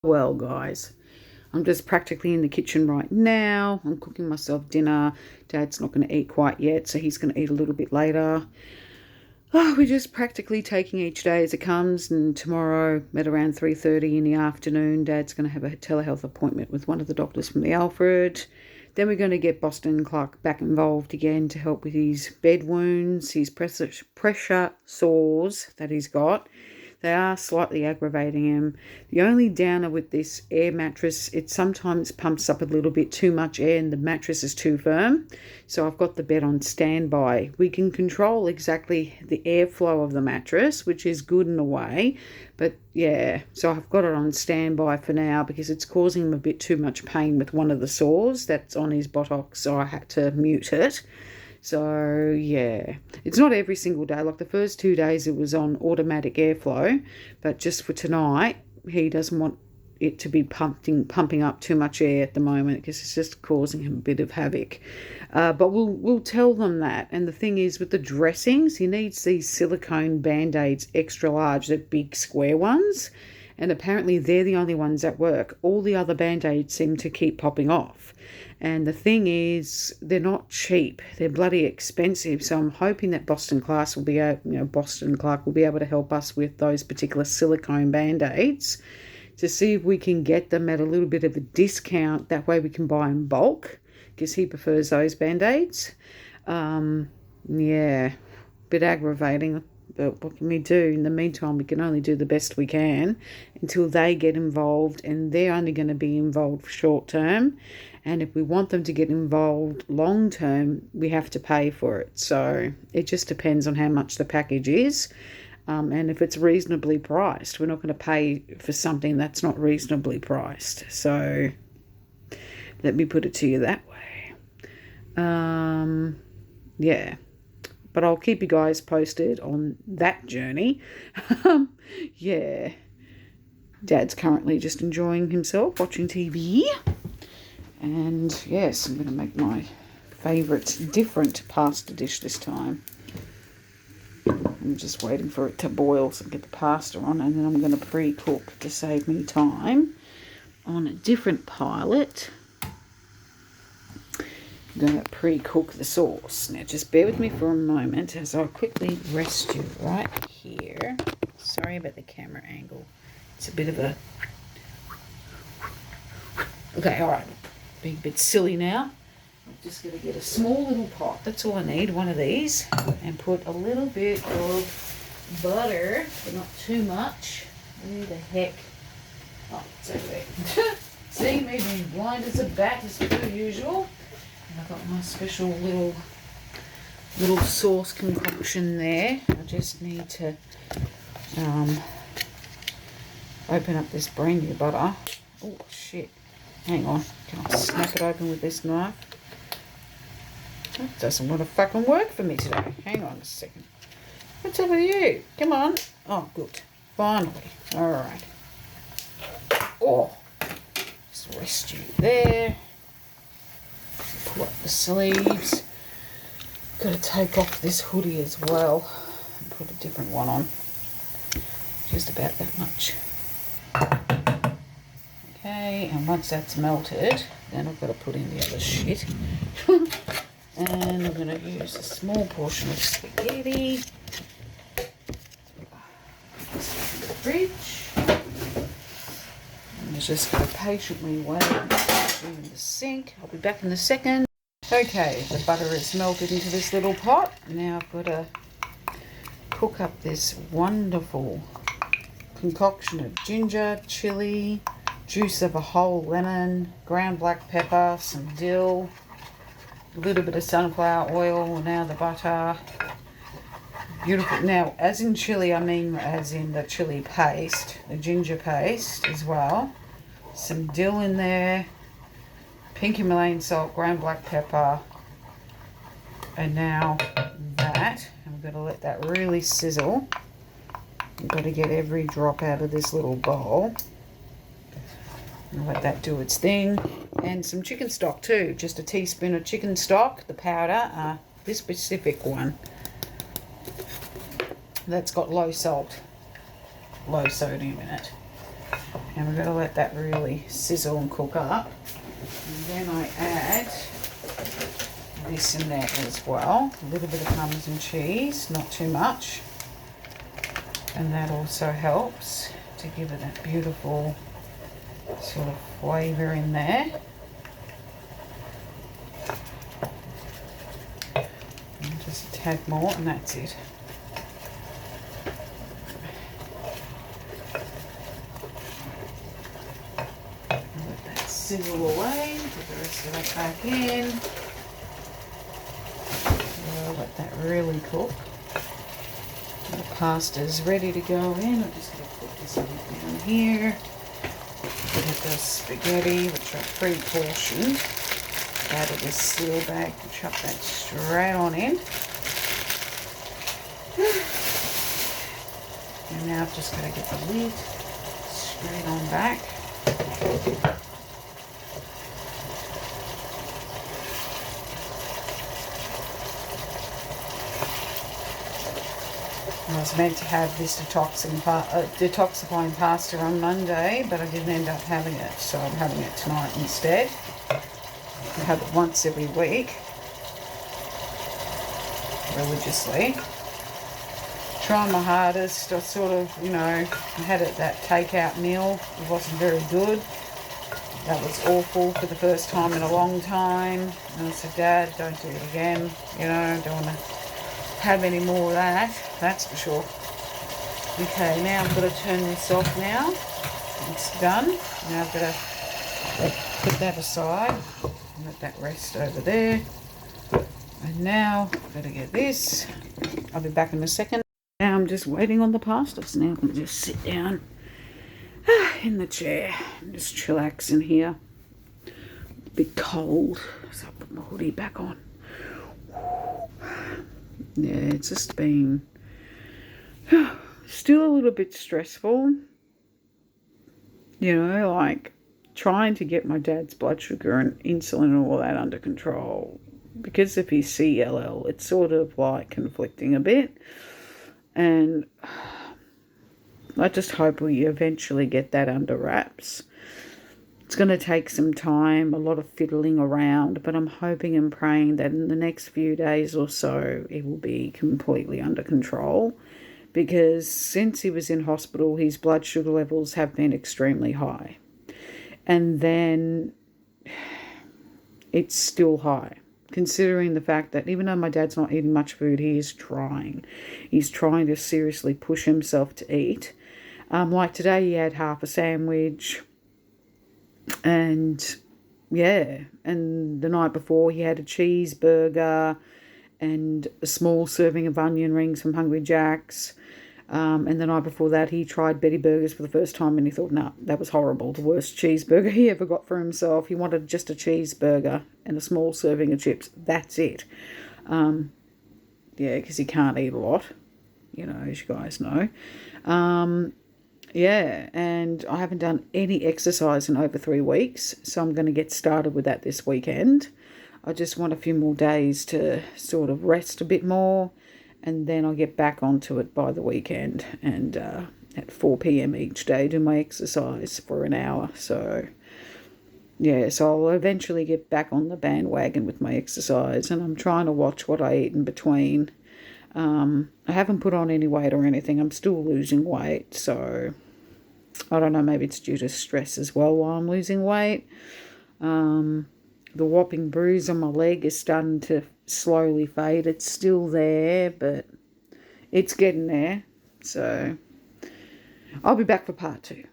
Well, guys, I'm just practically in the kitchen right now. I'm cooking myself dinner. Dad's not going to eat quite yet, so he's going to eat a little bit later. We're just practically taking each day as it comes, and tomorrow at around 3:30 in the afternoon, Dad's going to have a telehealth appointment with one of the doctors from the Alfred. Then we're going to get Boston Clark back involved again to help with his bed wounds, his pressure sores that he's got. They are slightly aggravating him. The only downer with this air mattress, it sometimes pumps up a little bit too much air and the mattress is too firm. So I've got the bed on standby. We can control exactly the airflow of the mattress, which is good in a way. But yeah, so I've got it on standby for now because it's causing him a bit too much pain with one of the sores that's on his buttocks, so I had to mute it. So, yeah, it's not every single day. Like the first 2 days it was on automatic airflow, but just for tonight, he doesn't want it to be pumping up too much air at the moment because it's just causing him a bit of havoc. But we'll tell them that. And the thing is, with the dressings, he needs these silicone Band-Aids extra large, the big square ones. And apparently they're the only ones that work. All the other Band-Aids seem to keep popping off. And the thing is, they're not cheap. They're bloody expensive. So I'm hoping that Boston Clark will be able to help us with those particular silicone Band-Aids to see if we can get them at a little bit of a discount. That way we can buy in bulk because he prefers those Band-Aids. Yeah, bit aggravating. But what can we do? In the meantime, we can only do the best we can until they get involved, and they're only going to be involved short term. And if we want them to get involved long term, we have to pay for it. So it just depends on how much the package is. And if it's reasonably priced, we're not going to pay for something that's not reasonably priced. So let me put it to you that way. Yeah. But I'll keep you guys posted on that journey. Yeah. Dad's currently just enjoying himself, watching TV. And yes, I'm going to make my favourite different pasta dish this time. I'm just waiting for it to boil so I get the pasta on. And then I'm going to pre-cook to save me time on a different pilot. I'm going to pre-cook the sauce. Now just bear with me for a moment as I quickly rest you right here. Sorry about the camera angle. It's a bit of a... Okay, alright. Being a bit silly now. I'm just going to get a small little pot. That's all I need, one of these. And put a little bit of butter, but not too much. Where the heck? Oh, it's over there. See, me being blind as a bat as per usual. And I've got my special little sauce concoction there. I just need to open up this brand new butter. Oh shit. Hang on. Can I snap it open with this knife? That doesn't want to fucking work for me today. Hang on a second. What's up with you? Come on. Oh, good. Finally. Alright. Oh. Just rest you there. Pull up the sleeves. Got to take off this hoodie as well and put a different one on. Just about that much. Okay, and once that's melted, then I've got to put in the other shit. And I'm going to use a small portion of spaghetti. Just in the fridge. And just got to patiently wait in the sink. I'll be back in a second. Okay, the butter is melted into this little pot. Now I've got to cook up this wonderful concoction of ginger, chili, juice of a whole lemon, ground black pepper, some dill, a little bit of sunflower oil, now the butter. Beautiful. Now, as in chili, I mean as in the chili paste, the ginger paste as well. Some dill in there. Pink Himalayan salt, ground black pepper, and now that. I'm going to let that really sizzle. I've got to get every drop out of this little bowl. And let that do its thing. And some chicken stock too, just a teaspoon of chicken stock, the powder, this specific one. That's got low salt, low sodium in it. And we're going to let that really sizzle and cook up. And then I add this in there as well. A little bit of Parmesan cheese, not too much. And that also helps to give it that beautiful sort of flavour in there. And just a tad more and that's it. Let that sizzle away, put the rest of that back in. We'll let that really cook. The pasta's ready to go in. I'm just going to put this down here. We've got the spaghetti, which are pre-portioned, out of this seal bag. We'll chuck that straight on in. And now I've just got to get the lid straight on back. I was meant to have this detoxifying pasta on Monday, but I didn't end up having it, so I'm having it tonight instead. I have it once every week, religiously. Trying my hardest. I sort of, I had that takeout meal. It wasn't very good. That was awful for the first time in a long time. And I said, Dad, don't do it again. I don't want to have any more of that, that's for sure. Okay, now I've got to turn this off now. It's done. Now I've got to put that aside and let that rest over there. And now I've got to get this. I'll be back in a second. Now I'm just waiting on the pasta. So now I'm going to just sit down in the chair and just chillax in here. A bit cold, so I'll put my hoodie back on. Yeah, it's just been still a little bit stressful. Like trying to get my dad's blood sugar and insulin and all that under control. Because of his CLL, it's sort of like conflicting a bit. And I just hope we eventually get that under wraps. It's going to take some time, a lot of fiddling around, but I'm hoping and praying that in the next few days or so, it will be completely under control. Because since he was in hospital, his blood sugar levels have been extremely high. And then it's still high, considering the fact that even though my dad's not eating much food, he is trying. He's trying to seriously push himself to eat. Like today, he had half a sandwich. And yeah, and the night before he had a cheeseburger and a small serving of onion rings from Hungry Jack's. And the night before that he tried Betty Burgers for the first time and he thought, no, that was horrible. The worst cheeseburger he ever got for himself. He wanted just a cheeseburger and a small serving of chips. That's it. Yeah, because he can't eat a lot, as you guys know. Yeah, and I haven't done any exercise in over 3 weeks, so I'm going to get started with that this weekend. I just want a few more days to sort of rest a bit more, and then I'll get back onto it by the weekend, and at 4 p.m. each day do my exercise for an hour. So, yeah, so I'll eventually get back on the bandwagon with my exercise, and I'm trying to watch what I eat in between. I haven't put on any weight or anything. I'm still losing weight, so I don't know, maybe it's due to stress as well while I'm losing weight. The whopping bruise on my leg is starting to slowly fade. It's still there, but it's getting there. So I'll be back for part 2.